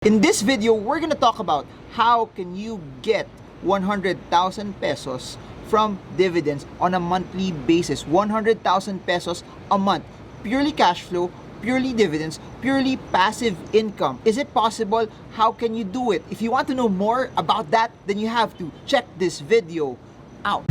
In this video, we're gonna talk about how can you get 100,000 pesos from dividends on a monthly basis. 100,000 pesos a month, purely cash flow, purely dividends, purely passive income. Is it possible? How can you do it? If you want to know more about that, then you have to check this video out.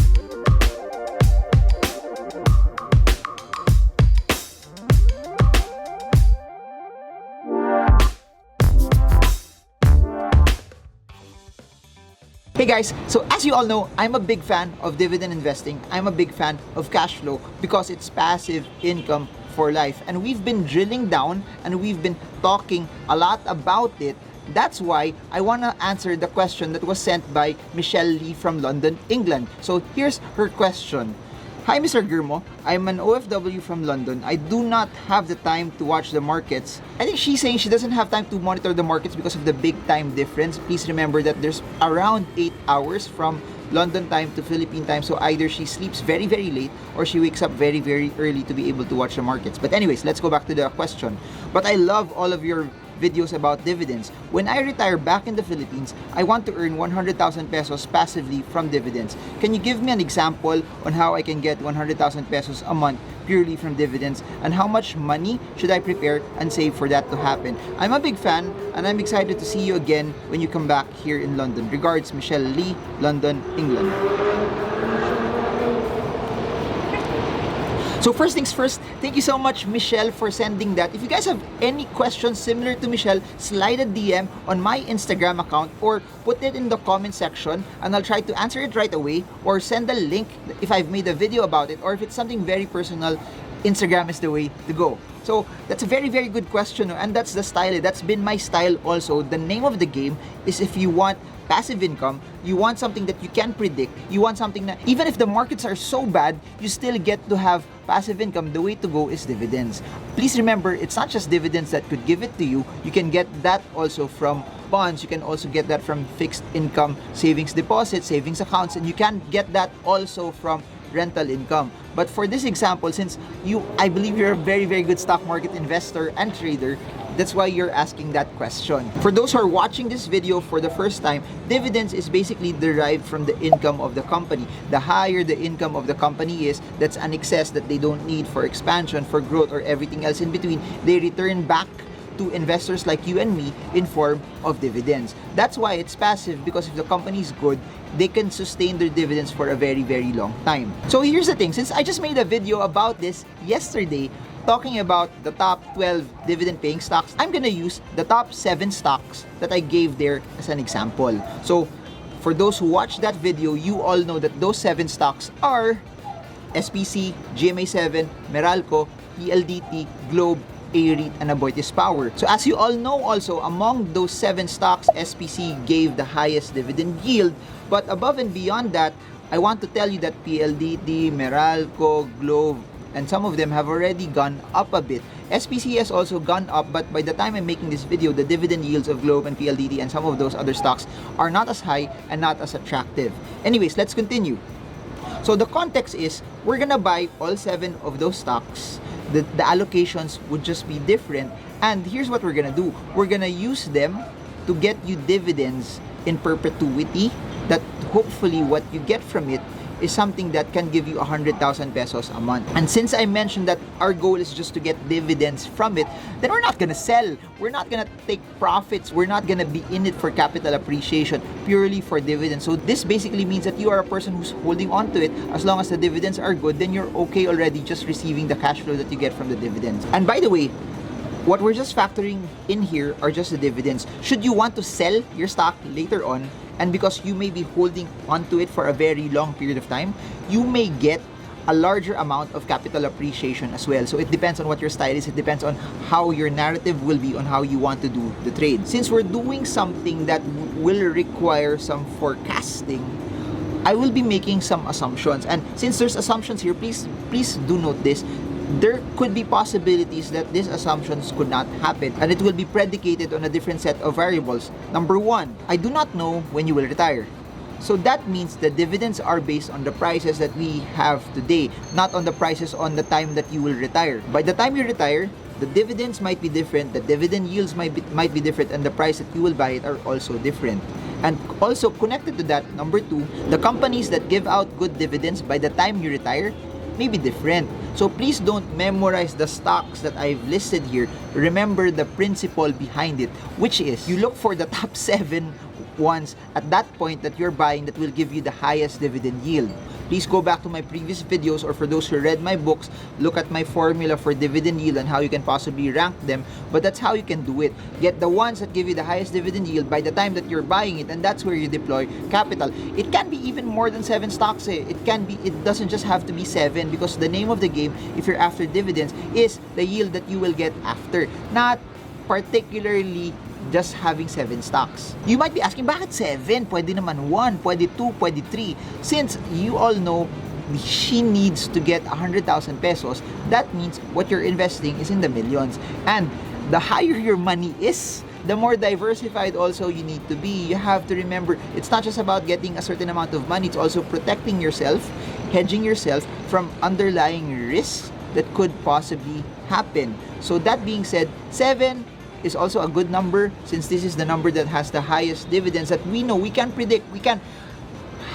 Hey guys, so as you all know, I'm a big fan of dividend investing. I'm a big fan of cash flow because it's passive income for life. And we've been drilling down and we've been talking a lot about it. That's why I want to answer the question that was sent by Michelle Lee from London, England. So here's her question. Hi Mr. Girmo, I'm an OFW from London. I do not have the time to watch the markets. I think she's saying she doesn't have time to monitor the markets because of the big time difference. Please remember that there's around 8 hours from London time to Philippine time. So either she sleeps very late or she wakes up very early to be able to watch the markets. But anyways, let's go back to the question. But I love all of your videos about dividends. When I retire back in the Philippines, I want to earn 100,000 pesos passively from dividends. Can you give me an example on how I can get 100,000 pesos a month purely from dividends, and how much money should I prepare and save for that to happen? I'm a big fan and I'm excited to see you again when you come back here in London. Regards, Michelle Lee, London, England. So first things first, thank you so much Michelle for sending that. If you guys have any questions similar to Michelle, slide a DM on my Instagram account or put it in the comment section and I'll try to answer it right away, or send a link if I've made a video about it, or if it's something very personal, Instagram is the way to go. So that's a very good question, and that's the style. That's been my style also. The name of the game is, if you want passive income, you want something that you can predict, you want something that even if the markets are so bad, you still get to have passive income, the way to go is dividends. Please remember, it's not just dividends that could give it to you. You can get that also from bonds, you can also get that from fixed income savings deposits, savings accounts, and you can get that also from rental income. But for this example, since I believe you're a very good stock market investor and trader, that's why you're asking that question. For those who are watching this video for the first time, dividends is basically derived from the income of the company. The higher the income of the company is, that's an excess that they don't need for expansion, for growth, or everything else in between, they return back to investors like you and me in form of dividends. That's why it's passive, because if the company is good, they can sustain their dividends for a very long time. So here's the thing, since I just made a video about this yesterday, talking about the top 12 dividend paying stocks, I'm gonna use the top 7 stocks that I gave there as an example. So for those who watched that video, you all know that those 7 stocks are SPC, GMA7, Meralco, PLDT, Globe, AREIT, and Aboitiz Power. So as you all know also, among those 7 stocks, SPC gave the highest dividend yield. But above and beyond that, I want to tell you that PLDT, Meralco, Globe, and some of them have already gone up a bit. SPC has also gone up, but by the time I'm making this video, the dividend yields of Globe and PLDT and some of those other stocks are not as high and not as attractive. Anyways, let's continue. So the context is, we're gonna buy all 7 of those stocks. The allocations would just be different, and here's what we're gonna do. We're gonna use them to get you dividends in perpetuity, that hopefully what you get from it is something that can give you 100,000 pesos a month. And since I mentioned that our goal is just to get dividends from it, then we're not gonna sell, we're not gonna take profits, we're not gonna be in it for capital appreciation, purely for dividends. So this basically means that you are a person who's holding on to it. As long as the dividends are good, then you're okay already just receiving the cash flow that you get from the dividends. And by the way, what we're just factoring in here are just the dividends. Should you want to sell your stock later on, and because you may be holding onto it for a very long period of time, you may get a larger amount of capital appreciation as well. So it depends on what your style is, it depends on how your narrative will be on how you want to do the trade. Since we're doing something that will require some forecasting, I will be making some assumptions. And since there's assumptions here, please do note this. There could be possibilities that these assumptions could not happen, and it will be predicated on a different set of variables. Number 1, I do not know when you will retire. So that means the dividends are based on the prices that we have today, not on the prices on the time that you will retire. By the time you retire, the dividends might be different, the dividend yields might be different, and the price that you will buy it are also different. And also connected to that, number 2, the companies that give out good dividends by the time you retire may be different. So please don't memorize the stocks that I've listed here. Remember the principle behind it, which is you look for the top 7 ones at that point that you're buying that will give you the highest dividend yield. Please go back to my previous videos, or for those who read my books, look at my formula for dividend yield and how you can possibly rank them. But that's how you can do it. Get the ones that give you the highest dividend yield by the time that you're buying it, and that's where you deploy capital. It can be even more than 7 stocks. It doesn't just have to be 7, because the name of the game, if you're after dividends, is the yield that you will get after, not particularly just having 7 stocks. You might be asking, bakit 7? Pwede naman 1, pwede 2, pwede 3. Since you all know she needs to get 100,000 pesos, that means what you're investing is in the millions. And the higher your money is, the more diversified also you need to be. You have to remember, it's not just about getting a certain amount of money, it's also protecting yourself, hedging yourself from underlying risks that could possibly happen. So that being said, 7 is also a good number, since this is the number that has the highest dividends that we know. We can predict, we can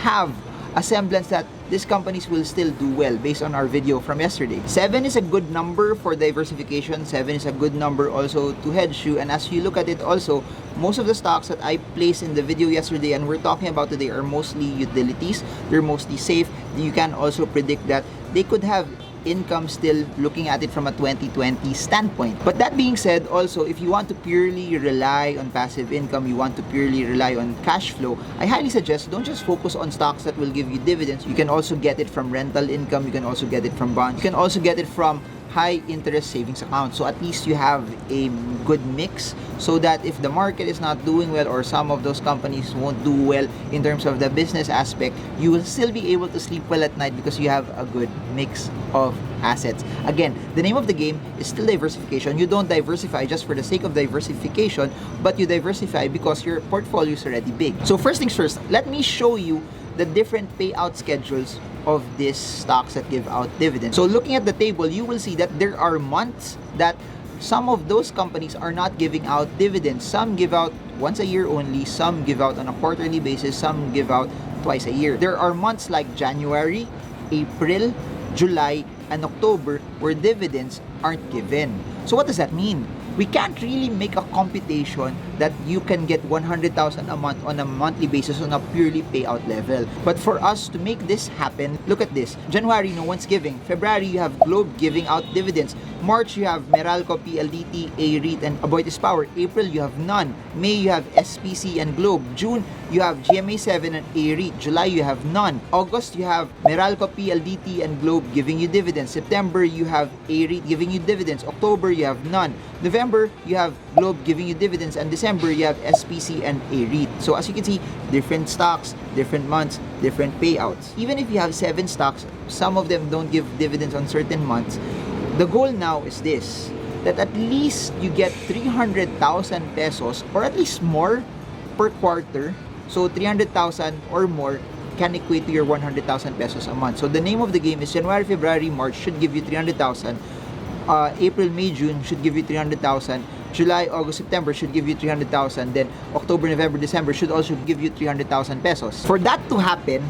have a semblance that these companies will still do well based on our video from yesterday. 7 is a good number for diversification. 7 is a good number also to hedge you. And as you look at it also, most of the stocks that I placed in the video yesterday and we're talking about today are mostly utilities. They're mostly safe. You can also predict that they could have income still, looking at it from a 2020 standpoint. But that being said, also, if you want to purely rely on passive income, you want to purely rely on cash flow, I highly suggest don't just focus on stocks that will give you dividends. You can also get it from rental income, you can also get it from bonds, you can also get it from high interest savings account. So at least you have a good mix, so that if the market is not doing well, or some of those companies won't do well in terms of the business aspect, you will still be able to sleep well at night because you have a good mix of assets. Again, the name of the game is still diversification. You don't diversify just for the sake of diversification, but you diversify because your portfolio is already big. So first things first, let me show you the different payout schedules of these stocks that give out dividends. So looking at the table, you will see that there are months that some of those companies are not giving out dividends. Some give out once a year only, some give out on a quarterly basis, some give out twice a year. There are months like January, April, July, and October where dividends aren't given. So what does that mean? We can't really make a computation that you can get 100,000 a month on a monthly basis on a purely payout level. But for us to make this happen, look at this. January, no one's giving. February, you have Globe giving out dividends. March, you have Meralco, PLDT, AREIT, and Aboitiz Power. April, you have none. May, you have SPC and Globe. June, you have GMA7 and AREIT. July, you have none. August, you have Meralco, PLDT, and Globe giving you dividends. September, you have AREIT giving you dividends. October, you have none. November, you have Globe giving you dividends, and December, you have SPC and AREIT. So as you can see, different stocks, different months, different payouts. Even if you have 7 stocks, some of them don't give dividends on certain months. The goal now is this, that at least you get 300,000 pesos or at least more per quarter. So 300,000 or more can equate to your 100,000 pesos a month. So the name of the game is January, February, March should give you 300,000. April, May, June should give you 300,000. July, August, September should give you 300,000. Then October, November, December should also give you 300,000 pesos. For that to happen,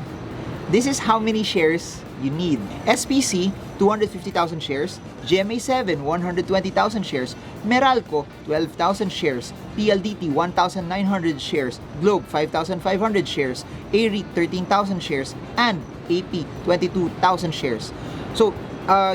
this is how many shares you need. SPC, 250,000 shares. GMA7, 120,000 shares. Meralco, 12,000 shares. PLDT, 1,900 shares. Globe, 5,500 shares. AREIT, 13,000 shares. And AP, 22,000 shares. So,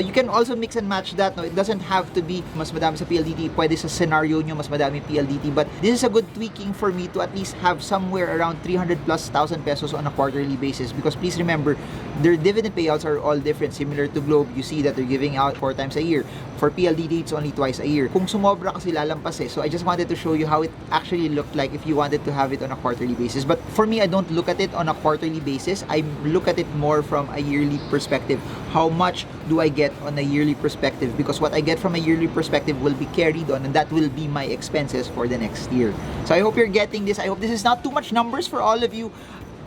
you can also mix and match that. No? It doesn't have to be mas madami sa PLDT. Pwede sa scenario nyo mas madami PLDT. But this is a good tweaking for me to at least have somewhere around 300 plus thousand pesos on a quarterly basis. Because please remember, their dividend payouts are all different. Similar to Globe, you see that they're giving out 4 times a year. For PLDT, it's only twice a year. Kung sumobra kasi lalampas eh. So I just wanted to show you how it actually looked like if you wanted to have it on a quarterly basis. But for me, I don't look at it on a quarterly basis. I look at it more from a yearly perspective. How much do I get on a yearly perspective? Because what I get from a yearly perspective will be carried on, and that will be my expenses for the next year. So I hope you're getting this. I hope this is not too much numbers for all of you.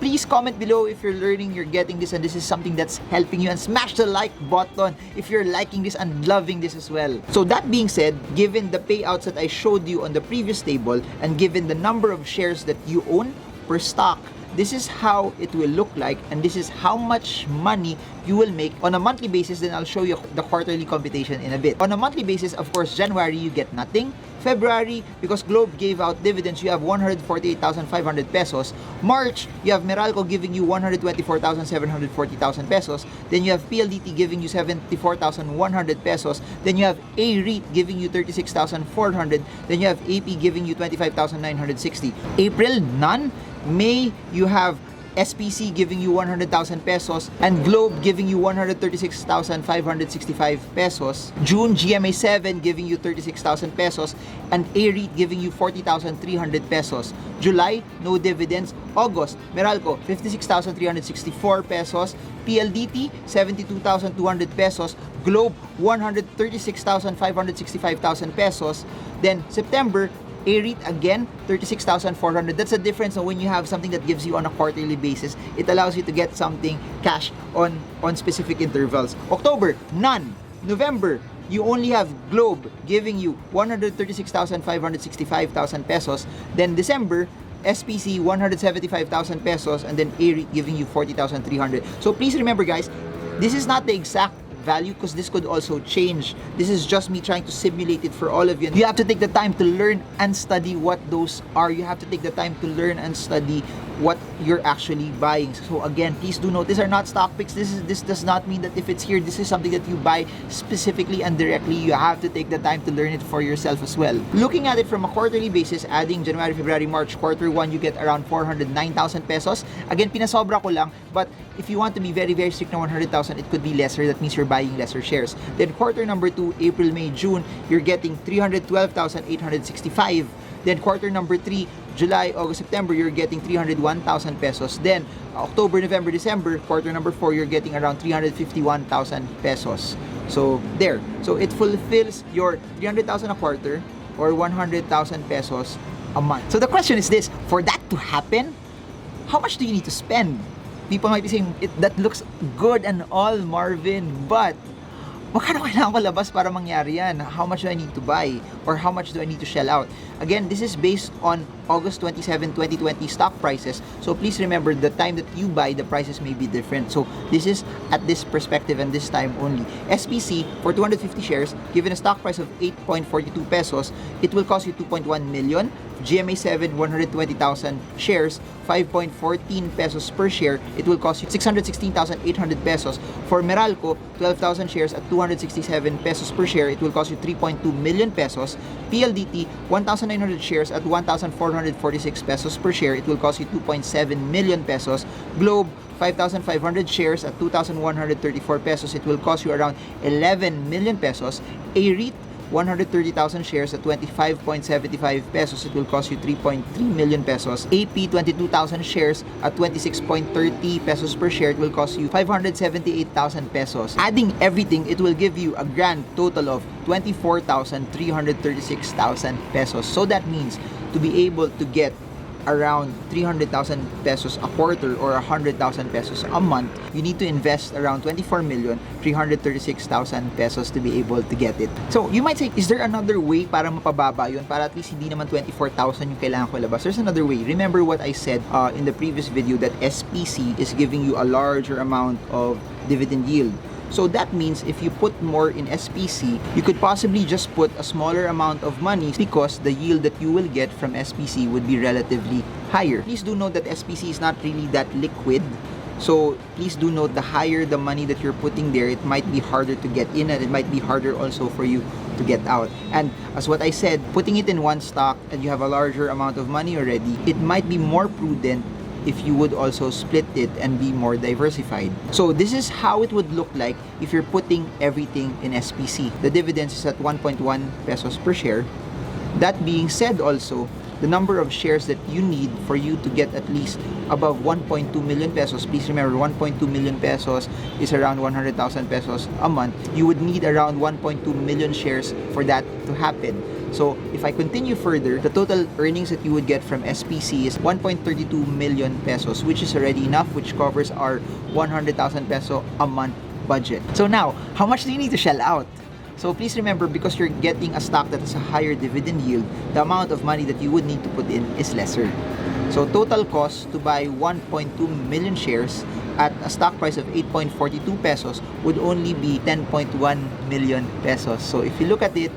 please comment below if you're learning, you're getting this, and this is something that's helping you, and smash the like button if you're liking this and loving this as well. So that being said, given the payouts that I showed you on the previous table, and given the number of shares that you own per stock, this is how it will look like, and this is how much money you will make on a monthly basis. Then I'll show you the quarterly computation in a bit. On a monthly basis, of course, January you get nothing. February, because Globe gave out dividends, you have 148,500 pesos. March, you have Meralco giving you 124,740,000 pesos. Then you have PLDT giving you 74,100 pesos. Then you have AREIT giving you 36,400. Then you have AP giving you 25,960. April, none. May, you have SPC giving you 100,000 pesos and Globe giving you 136,565 pesos. June, GMA 7 giving you 36,000 pesos and AREIT giving you 40,300 pesos. July, no dividends. August, Meralco 56,364 pesos. PLDT 72,200 pesos. Globe 136,565,000 pesos. Then September, AREIT again, 36,400. That's the difference when you have something that gives you on a quarterly basis. It allows you to get something cash on specific intervals. October, none. November, you only have Globe giving you 136,565,000 pesos. Then December, SPC 175,000 pesos, and then AREIT giving you 40,300. So please remember, guys, this is not the exact value because this could also change. This is just me trying to simulate it for all of you. You have to take the time to learn and study what those are. You have to take the time to learn and study what you're actually buying. So again, please do note, these are not stock picks. This does not mean that if it's here, this is something that you buy specifically and directly. You have to take the time to learn it for yourself as well. Looking at it from a quarterly basis, adding January, February, March, quarter 1, you get around 409,000 pesos. Again, pinasobra ko lang, but if you want to be very, very strict na 100,000, it could be lesser. That means you're buying lesser shares. Then quarter number 2, April, May, June, you're getting 312,865. Then quarter number 3, July, August, September, you're getting 301,000 pesos. Then October, November, December, quarter number 4, you're getting around 351,000 pesos. So there. So it fulfills your 300,000 a quarter or 100,000 pesos a month. So the question is this, for that to happen, how much do you need to spend? People might be saying, that looks good and all, Marvin, but magkano kailangan ko labas para mangyari yan? How much do I need to buy? Or how much do I need to shell out? Again, this is based on August 27, 2020 stock prices. So please remember, the time that you buy, the prices may be different. So this is at this perspective and this time only. SPC, for 250 shares, given a stock price of 8.42 pesos, it will cost you 2.1 million. GMA 7, 120,000 shares, 5.14 pesos per share, it will cost you 616,800 pesos. For Meralco, 12,000 shares at 267 pesos per share, it will cost you 3.2 million pesos. PLDT, 1,900 shares at 1,446 pesos per share, it will cost you 2.7 million pesos. Globe, 5,500 shares at 2,134 pesos, it will cost you around 11 million pesos. AREIT, 130,000 shares at 25.75 pesos, it will cost you 3.3 million pesos. AP, 22,000 shares at 26.30 pesos per share, it will cost you 578,000 pesos. Adding everything, it will give you a grand total of 24,336,000 pesos. So that means to be able to get around 300,000 pesos a quarter or 100,000 pesos a month, you need to invest around 24,336,000 pesos to be able to get it. So you might say, is there another way para mapababa yun? Para at least hindi naman 24,000 yung kailangan ko labas. There's another way. Remember what I said in the previous video, that SPC is giving you a larger amount of dividend yield. So that means if you put more in SPC, you could possibly just put a smaller amount of money because the yield that you will get from SPC would be relatively higher. Please do note that SPC is not really that liquid. So please do note, the higher the money that you're putting there, it might be harder to get in and it might be harder also for you to get out. And as what I said, putting it in one stock and you have a larger amount of money already, it might be more prudent if you would also split it and be more diversified. So this is how it would look like if you're putting everything in SPC. The dividends is at 1.1 pesos per share. That being said also, the number of shares that you need for you to get at least above 1.2 million pesos, please remember 1.2 million pesos is around 100,000 pesos a month. You would need around 1.2 million shares for that to happen. So if I continue further, the total earnings that you would get from SPC is 1.32 million pesos, which is already enough, which covers our 100,000 peso a month budget. So now, how much do you need to shell out? So please remember, because you're getting a stock that has a higher dividend yield, the amount of money that you would need to put in is lesser. So total cost to buy 1.2 million shares at a stock price of 8.42 pesos would only be 10.1 million pesos. So if you look at it,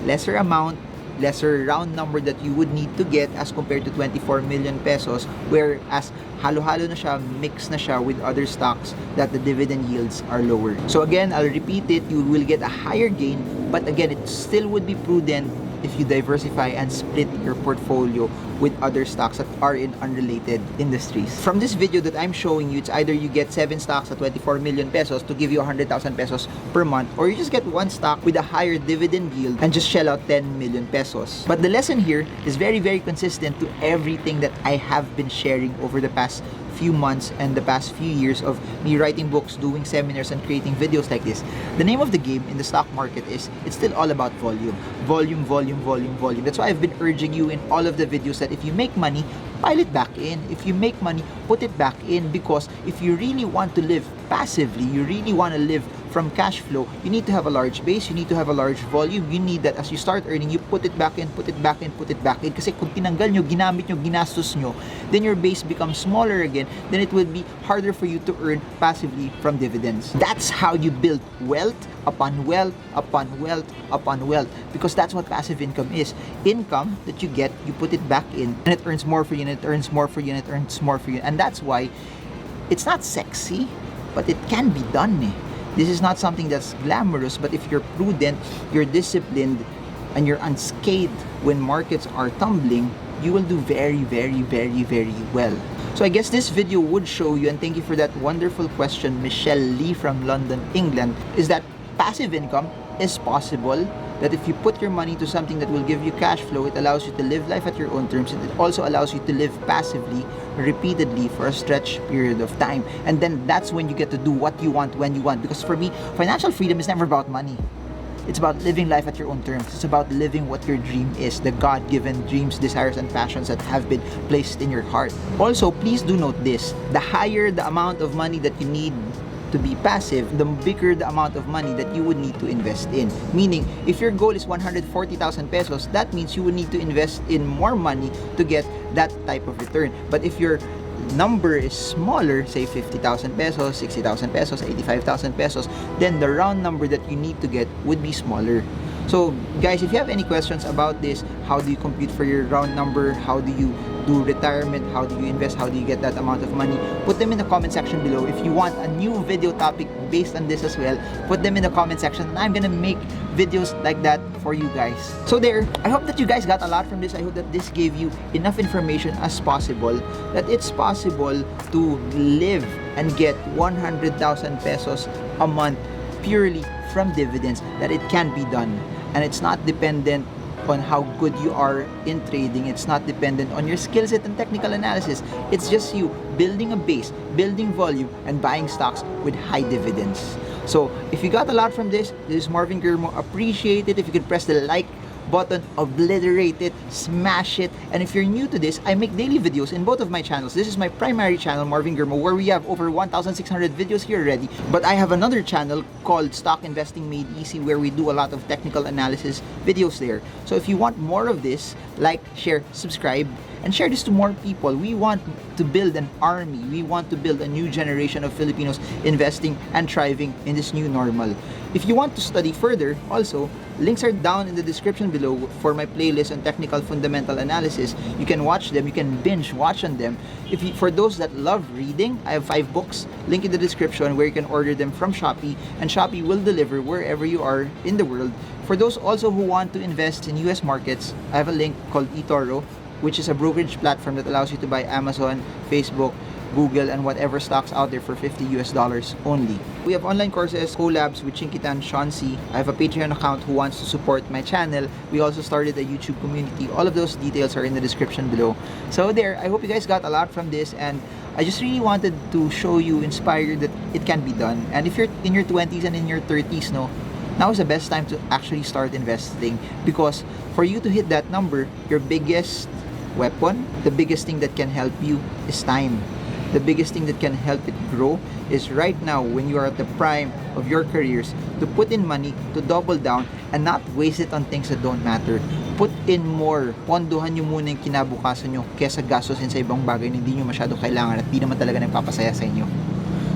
lesser amount, lesser round number that you would need to get as compared to 24 million pesos, whereas halo-halo na siya, mix na siya with other stocks that the dividend yields are lower. So again, I'll repeat it, you will get a higher gain, but again, it still would be prudent if you diversify and split your portfolio with other stocks that are in unrelated industries. From this video that I'm showing you, it's either you get 7 stocks at 24 million pesos to give you 100,000 pesos per month, or you just get one stock with a higher dividend yield and just shell out 10 million pesos. But the lesson here is very, very consistent to everything that I have been sharing over the past few months and the past few years of me writing books, doing seminars, and creating videos like this. The name of the game in the stock market is, it's still all about volume. Volume, volume, volume, volume. That's why I've been urging you in all of the videos that if you make money, pile it back in. If you make money, put it back in, because if you really want to live passively, you really want to live from cash flow, you need to have a large base, you need to have a large volume, you need that as you start earning, you put it back in, put it back in, put it back in. Kasi kung tinanggal nyo, ginamit nyo, ginastos nyo, then your base becomes smaller again, then it will be harder for you to earn passively from dividends. That's how you build wealth upon wealth upon wealth upon wealth, because that's what passive income is. Income that you get, you put it back in, and it earns more for you, and it earns more for you, and it earns more for you. And that's why it's not sexy, but it can be done. This is not something that's glamorous, but if you're prudent, you're disciplined, and you're unscathed when markets are tumbling, you will do very, very, very, very well. So I guess this video would show you, and thank you for that wonderful question, Michelle Lee from London, England, is that passive income is possible, that if you put your money to something that will give you cash flow, it allows you to live life at your own terms, and it also allows you to live passively, repeatedly for a stretched period of time. And then that's when you get to do what you want when you want. Because for me, financial freedom is never about money. It's about living life at your own terms. It's about living what your dream is, the God-given dreams, desires, and passions that have been placed in your heart. Also, please do note this: the higher the amount of money that you need to be passive, the bigger the amount of money that you would need to invest in. Meaning, if your goal is 140,000 pesos, that means you would need to invest in more money to get that type of return. But if your number is smaller, say 50,000 pesos, 60,000 pesos, 85,000 pesos, then the round number that you need to get would be smaller. So guys, if you have any questions about this, how do you compute for your round number, how do you do retirement, how do you invest, how do you get that amount of money, put them in the comment section below. If you want a new video topic based on this as well, put them in the comment section, and I'm gonna make videos like that for you guys. So there, I hope that you guys got a lot from this. I hope that this gave you enough information as possible, that it's possible to live and get 100,000 pesos a month purely from dividends, that it can be done. And it's not dependent on how good you are in trading. It's not dependent on your skill set and technical analysis. It's just you building a base, building volume, and buying stocks with high dividends. So if you got a lot from this is Marvin Germo. Appreciate it if you could press the like button, obliterate it, smash it. And if you're new to this, I make daily videos in both of my channels. This is my primary channel, Marvin Germo, where we have over 1,600 videos here already. But I have another channel called Stock Investing Made Easy, where we do a lot of technical analysis videos there. So if you want more of this, like, share, subscribe, and share this to more people. We want to build an army. We want to build a new generation of Filipinos investing and thriving in this new normal. If you want to study further, also, links are down in the description below for my playlist on technical fundamental analysis. You can watch them, you can binge watch on them. For those that love reading, I have 5 books, link in the description, where you can order them from Shopee, and Shopee will deliver wherever you are in the world. For those also who want to invest in US markets, I have a link called eToro, which is a brokerage platform that allows you to buy Amazon, Facebook, Google, and whatever stocks out there for $50 only. We have online courses, collabs with Chinkitan, Sean C. I have a Patreon account who wants to support my channel. We also started a YouTube community. All of those details are in the description below. So there, I hope you guys got a lot from this, and I just really wanted to show you, inspire you that it can be done. And if you're in your 20s and in your 30s, no, now is the best time to actually start investing, because for you to hit that number, your biggest weapon, the biggest thing that can help you is time. The biggest thing that can help it grow is right now, when you are at the prime of your careers, to put in money, to double down, and not waste it on things that don't matter. Put in more. Pondohan nyo muna yung kinabukasan nyo kesa gastusin sa ibang bagay na hindi nyo masyado kailangan at di naman talaga nagpapasaya sa inyo.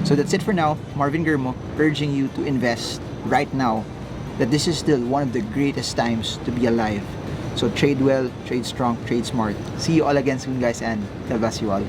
So that's it for now. Marvin Germo, urging you to invest right now, that this is still one of the greatest times to be alive. So trade well, trade strong, trade smart. See you all again soon, guys, and God bless you all.